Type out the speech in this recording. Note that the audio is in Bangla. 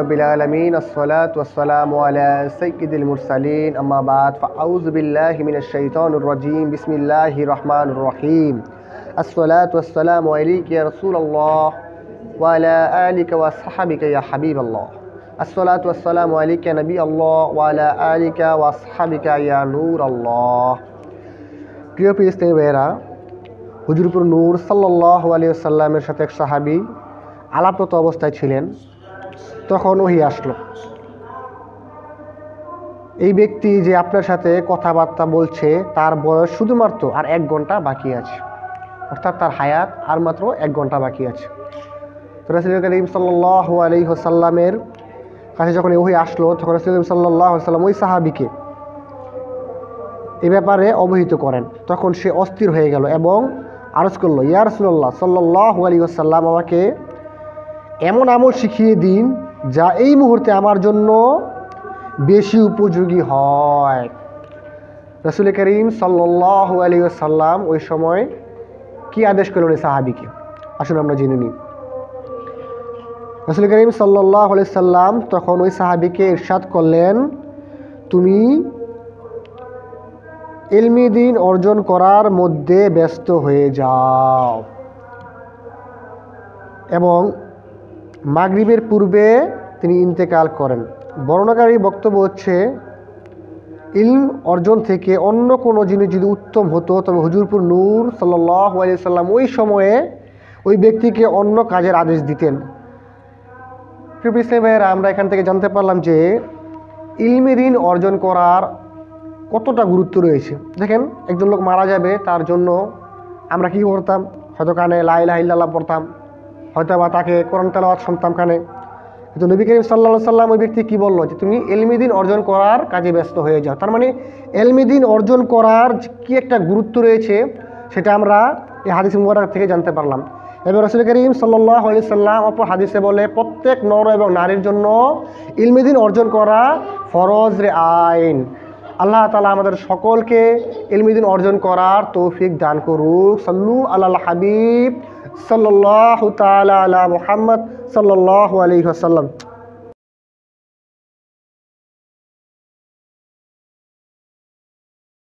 রব্বিল আলামিন আসসালাতু ওয়াসসালামু আলা সাইয়্যিদিল মুরসালিন আম্মা বাদ ফাআউযু বিল্লাহি মিনাশ শাইতানির রাজীম বিসমিল্লাহির রহমানির রহিম আসসালাতু ওয়াসসালামু আলাইকা ইয়া রাসূলুল্লাহ ওয়া আলা আলিকা ওয়া আসহাবিকা ইয়া হাবিবাল্লাহ আসসালাতু ওয়াসসালামু আলাইকা ইয়া নবিয়াল্লাহ ওয়া আলা আলিকা ওয়া আসহাবিকা ইয়া নূরাল্লাহ। প্রিয় ইসলামী ভাইয়েরা, হুজুরপুর নূর সাল্লাল্লাহু আলাইহি ওয়াসাল্লামের সাথে এক সাহাবী আলাপরত অবস্থায় ছিলেন। তখন ওহী আসলো, এই ব্যক্তি যে আপনার সাথে কথাবার্তা বলছে তার বয়স শুধুমাত্র আর 1 ঘন্টা বাকি আছে, অর্থাৎ তার হায়াত আর মাত্র 1 ঘন্টা বাকি আছে। তো রাসূল করিম সাল্লাল্লাহু আলাইহি ওয়াসাল্লামের কাছে যখন ওহী আসলো, তখন রাসূল করিম সাল্লাল্লাহু আলাইহি ওয়াসাল্লাম ওই সাহাবীকে এই ব্যাপারে অবহিত করেন। তখন সে অস্থির হয়ে গেল এবং আরজ করলো, ইয়া রাসূলুল্লাহ সাল্লাল্লাহু আলাইহি ওয়াসাল্লাম, আমাকে এমন আমল শিখিয়ে দিন যা এই মুহূর্তে আমার জন্য বেশি উপযোগী হয়। রাসূল করিম সাল্লাল্লাহু আলাইহি ওয়াসাল্লাম ওই সময় কি আদেশ করলেন এই সাহাবীকে, আসুন আমরা জেনে নিই। রাসূল করিম সাল্লাল্লাহু আলাইহি ওয়াসাল্লাম তখন ওই সাহাবীকে ইরশাদ করলেন, তুমি ইলমি দ্বীন অর্জন করার মধ্যে ব্যস্ত হয়ে যাও। এবং মাগরিবের পূর্বে তিনি ইন্তেকাল করেন। বর্ণনাকারী বক্তব্য হচ্ছে, ইলম অর্জন থেকে অন্য কোনো জিনিস যদি উত্তম হতো তবে হুজুরপুর নূর সাল্লাল্লাহু আলাইহি ওয়াসাল্লাম ওই সময়ে ওই ব্যক্তিকে অন্য কাজের আদেশ দিতেন। প্রিয় ইসলামী ভাইয়েরা, আমরা এখান থেকে জানতে পারলাম যে ইলমি দ্বীন অর্জন করার কতটা গুরুত্ব রয়েছে। দেখেন, একজন লোক মারা যাবে, তার জন্য আমরা কি করতাম? হয়তো কানে লা ইলাহা ইল্লাল্লাহ পড়তাম, হয়তো বা তাকে কোরআন তেলাওয়াত শুনতাম কানে। কিন্তু নবী করিম সাল্লাল্লাহু আলাইহি ওয়াসাল্লাম ওই ব্যক্তি কি বললো, যে তুমি ইলমি দ্বীন অর্জন করার কাজে ব্যস্ত হয়ে যাও। তার মানে ইলমি দ্বীন অর্জন করার কি একটা গুরুত্ব রয়েছে সেটা আমরা এই হাদিস মুবারক থেকে জানতে পারলাম। এবং রাসূল করিম সাল্লাল্লাহু আলাইহি ওয়াসাল্লাম অপর হাদিসে বলে, প্রত্যেক নর এবং নারীর জন্য ইলমি দ্বীন অর্জন করা ফরজ রে আইন। আল্লাহ তাআলা আমাদের সকলকে ইলমি দ্বীন অর্জন করার তৌফিক দান করুক। সাল্লু আলাল হাবিব সাল্লাল্লাহু তাআলা আলা মুহাম্মদ সাল্লাল্লাহু আলাইহি ওয়াসাল্লাম।